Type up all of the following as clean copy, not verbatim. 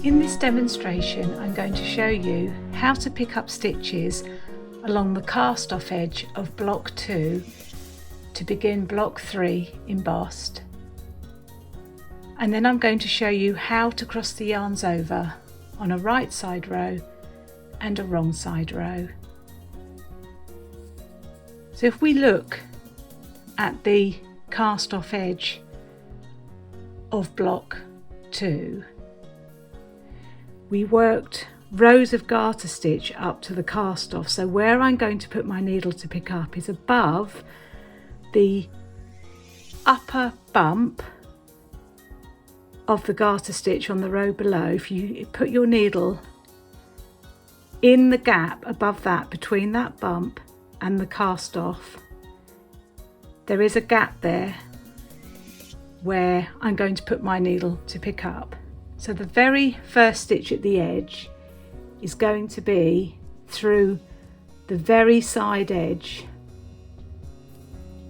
In this demonstration, I'm going to show you how to pick up stitches along the cast off edge of block 2 to begin block 3 embossed. And then I'm going to show you how to cross the yarns over on a right side row and a wrong side row. So if we look at the cast off edge of block 2, we worked rows of garter stitch up to the cast off. So where I'm going to put my needle to pick up is above the upper bump of the garter stitch on the row below. If you put your needle in the gap above that, between that bump and the cast off, there is a gap there where I'm going to put my needle to pick up. So the very first stitch at the edge is going to be through the very side edge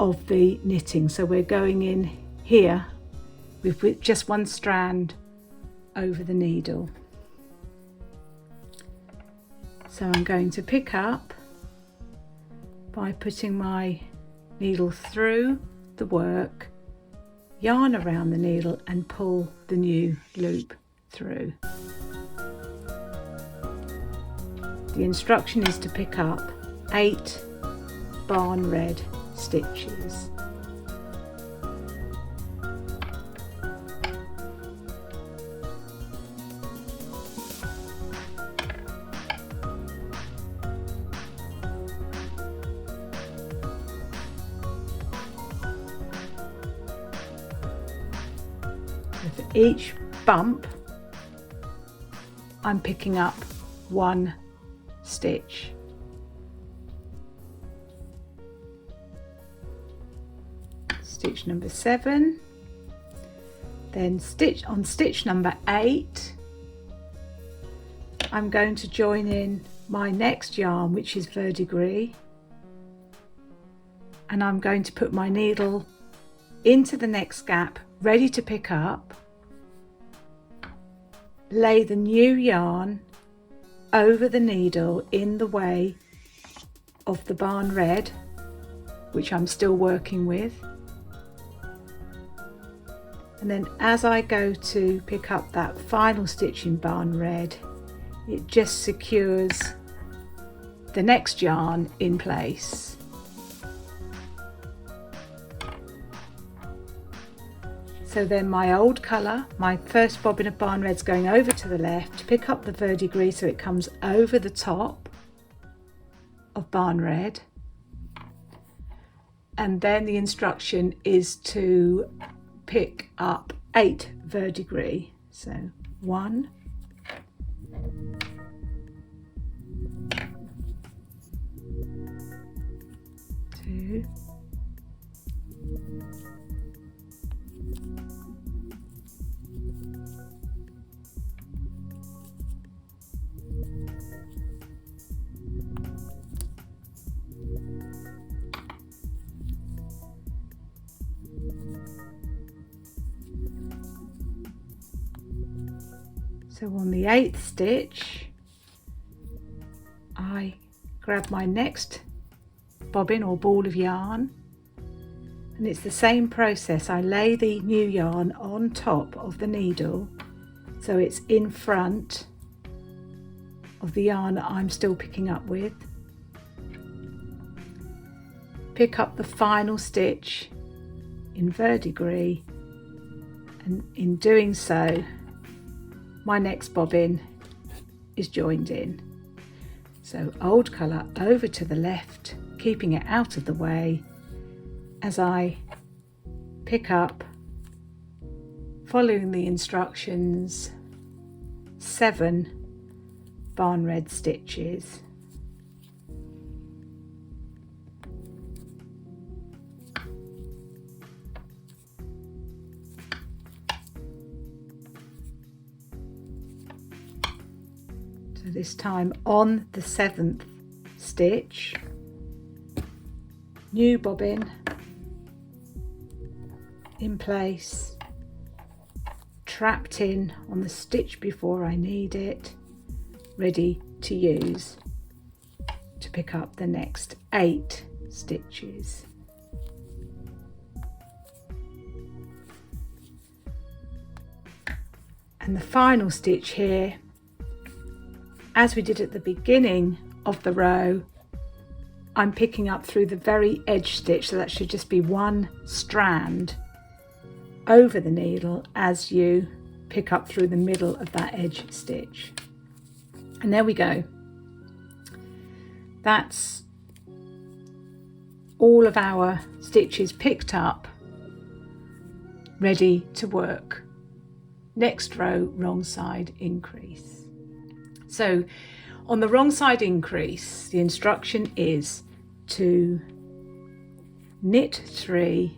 of the knitting. So we're going in here with just one strand over the needle. So I'm going to pick up by putting my needle through the work, yarn around the needle and pull the new loop through. The instruction is to pick up 8 barn red stitches. For each bump, I'm picking up 1 stitch. Stitch number 7, then stitch number 8, I'm going to join in my next yarn, which is verdigris, and I'm going to put my needle into the next gap, ready to pick up, lay the new yarn over the needle in the way of the barn red, which I'm still working with, and then as I go to pick up that final stitch in barn red, it just secures the next yarn in place. So then my old colour, my first bobbin of barn red's going over to the left to pick up the verdigris so it comes over the top of barn red. And then the instruction is to pick up 8 verdigris. So 1, 2, 'So on the 8th stitch, I grab my next bobbin or ball of yarn, and it's the same process. I lay the new yarn on top of the needle so it's in front of the yarn that I'm still picking up with. Pick up the final stitch in verdigris, and in doing so my next bobbin is joined in. So old colour over to the left, keeping it out of the way as I pick up, following the instructions, 7 barn red stitches. So this time on the 7th stitch, new bobbin in place, trapped in on the stitch before I need it, ready to use to pick up the next 8 stitches. And the final stitch here, as we did at the beginning of the row, I'm picking up through the very edge stitch, so that should just be one strand over the needle as you pick up through the middle of that edge stitch. And there we go. That's all of our stitches picked up, ready to work. Next row, wrong side increase. So on the wrong side increase, the instruction is to knit 3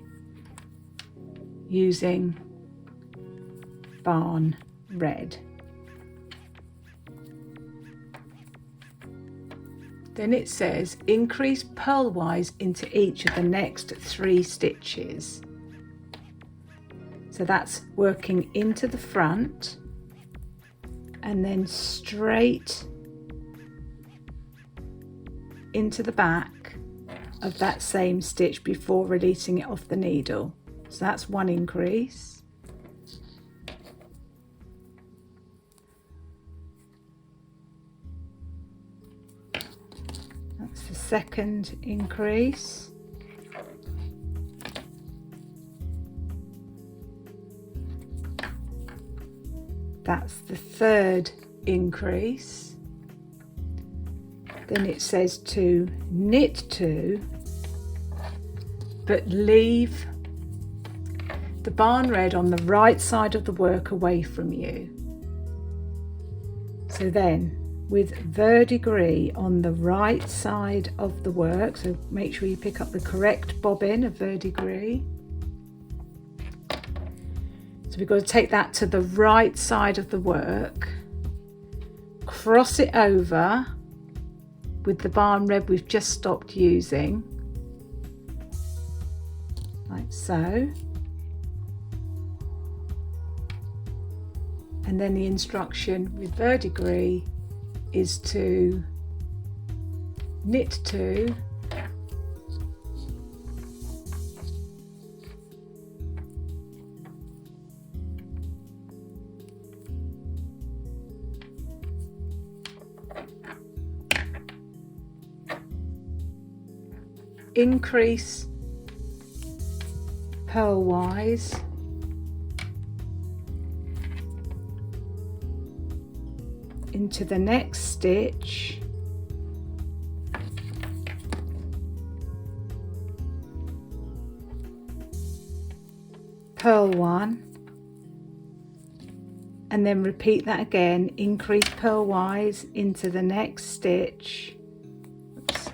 using barn red. Then it says increase purlwise into each of the next 3 stitches. So that's working into the front and then straight into the back of that same stitch before releasing it off the needle. So that's one increase. That's the second increase. That's the third increase. Then it says to knit 2, but leave the barn red on the right side of the work away from you. So then with verdigris on the right side of the work, so make sure you pick up the correct bobbin of verdigris. So we've got to take that to the right side of the work, cross it over with the barn red we've just stopped using, like so. And then the instruction with verdigris is to knit 2, increase purlwise into the next stitch, purl 1, and then repeat that again, increase purlwise into the next stitch. Oops.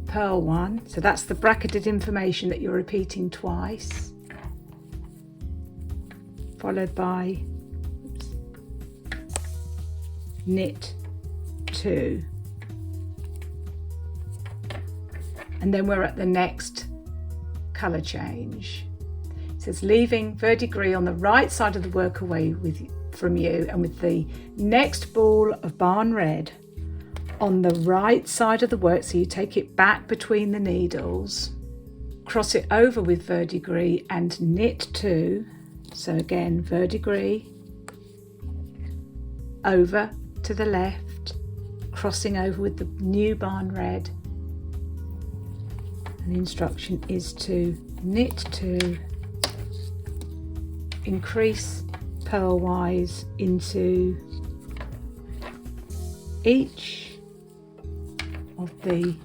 Purl 1, so that's the bracketed information that you're repeating twice, followed by knit 2, and then we're at the next colour change. It says leaving verdigris on the right side of the work away from you, and with the next ball of barn red on the right side of the work, so you take it back between the needles, cross it over with verdigris and knit 2. So again, verdigris over to the left, crossing over with the new barn red, and the instruction is to knit 2, increase purlwise into each of the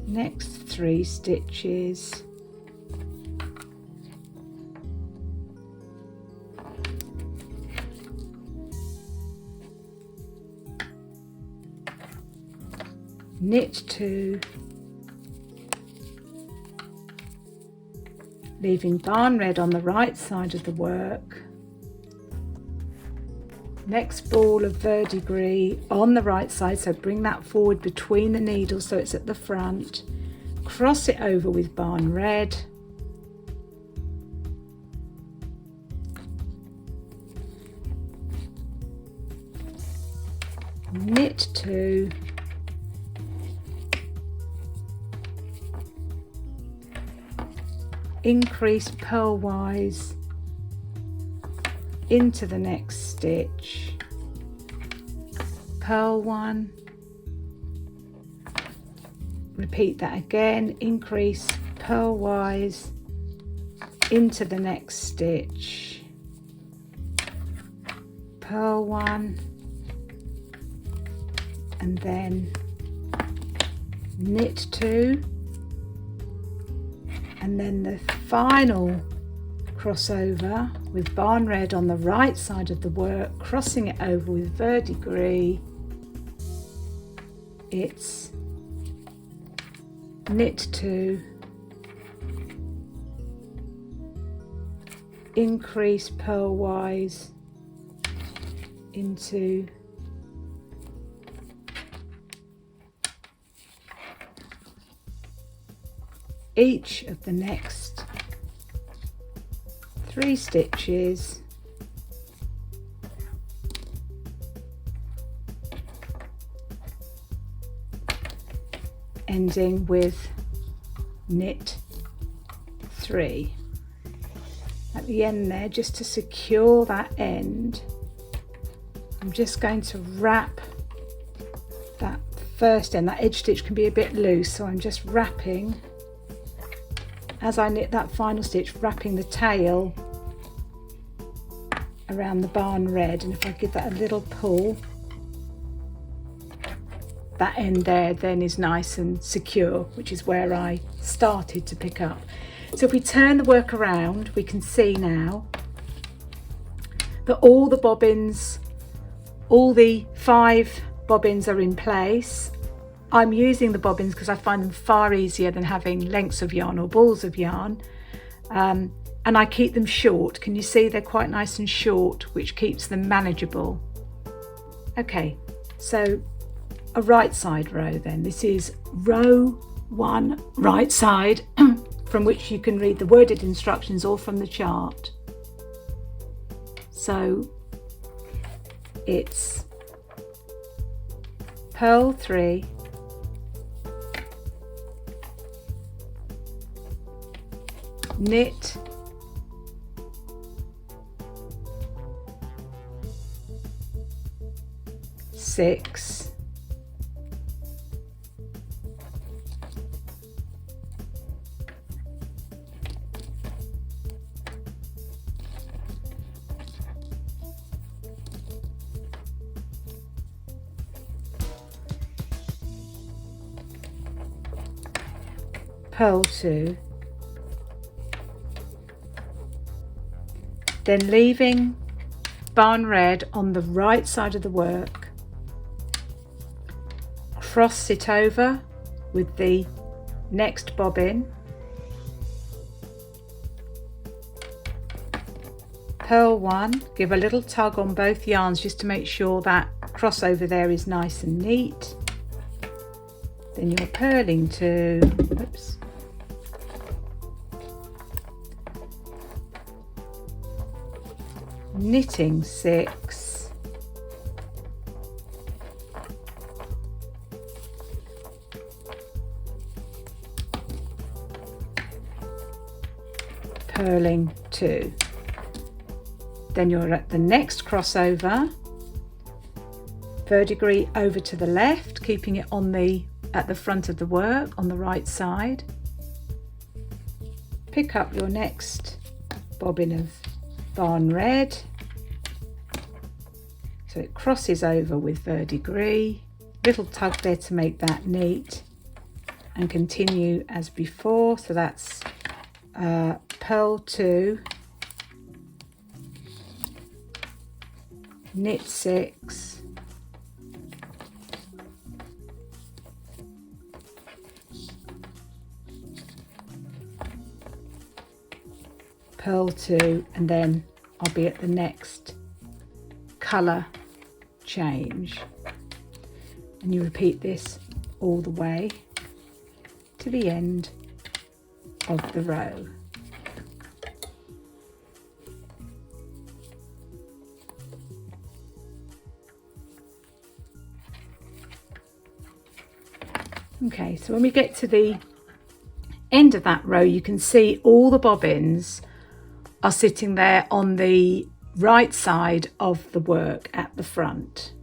next 3 stitches, knit 2, leaving barn red on the right side of the work, next ball of verdigris on the right side, so bring that forward between the needles so it's at the front, cross it over with barn red, knit 2, increase purlwise into the next stitch, purl 1, repeat that again, increase purlwise into the next stitch, purl 1, and then knit 2, and then the final crossover with barn red on the right side of the work, crossing it over with verdigris. It's knit 2, increase purlwise into each of the next 3 stitches, ending with knit 3 at the end there. Just to secure that end, I'm just going to wrap that first end. That edge stitch can be a bit loose, so I'm just wrapping as I knit that final stitch, wrapping the tail around the barn red, and if I give that a little pull, that end there then is nice and secure, which is where I started to pick up. So if we turn the work around, we can see now that all the bobbins, all the 5 bobbins are in place. I'm using the bobbins because I find them far easier than having lengths of yarn or balls of yarn, and I keep them short. Can you see they're quite nice and short, which keeps them manageable? Okay, so a right side row then. This is row 1 right side from which you can read the worded instructions or from the chart. So it's purl 3, knit, six, purl 2, then leaving barn red on the right side of the work, cross it over with the next bobbin, purl 1, give a little tug on both yarns just to make sure that crossover there is nice and neat, then you're purling 2, oops, knitting 6, purling 2. Then you're at the next crossover, verdigris over to the left, keeping it on at the front of the work on the right side. Pick up your next bobbin of barn red, so it crosses over with verdigris, little tug there to make that neat, and continue as before. So that's purl 2, knit 6, purl 2, and then I'll be at the next colour change, and you repeat this all the way to the end of the row. Okay, so when we get to the end of that row, you can see all the bobbins are sitting there on the right side of the work at the front.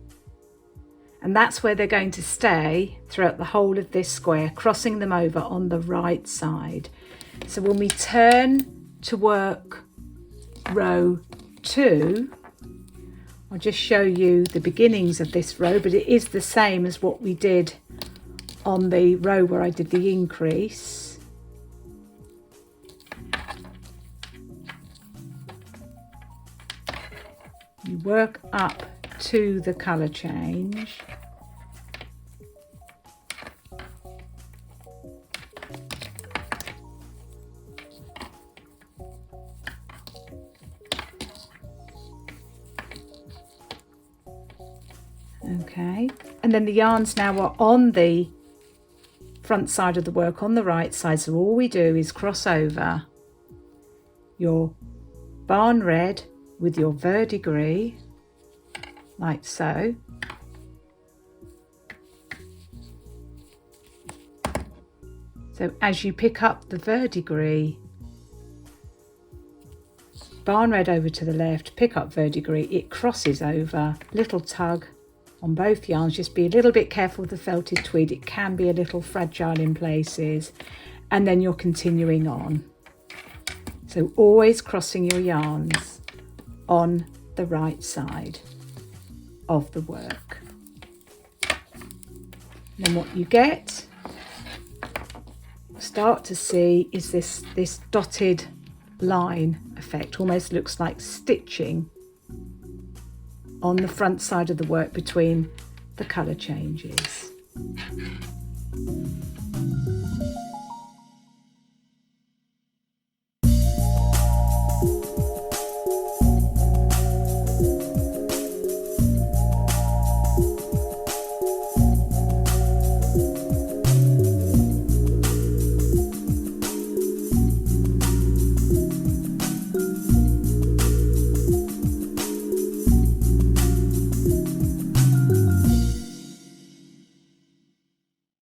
And that's where they're going to stay throughout the whole of this square, crossing them over on the right side. So when we turn to work row 2, I'll just show you the beginnings of this row, but it is the same as what we did on the row where I did the increase. You work up to the colour change. Okay, and then the yarns now are on the front side of the work on the right side, so all we do is cross over your barn red with your verdigris like so, so as you pick up the verdigris, barn red over to the left, pick up verdigris, it crosses over, little tug on both yarns. Just be a little bit careful with the felted tweed, it can be a little fragile in places, and then you're continuing on. So always crossing your yarns on the right side of the work. And then what you start to see is this dotted line effect, almost looks like stitching on the front side of the work between the colour changes.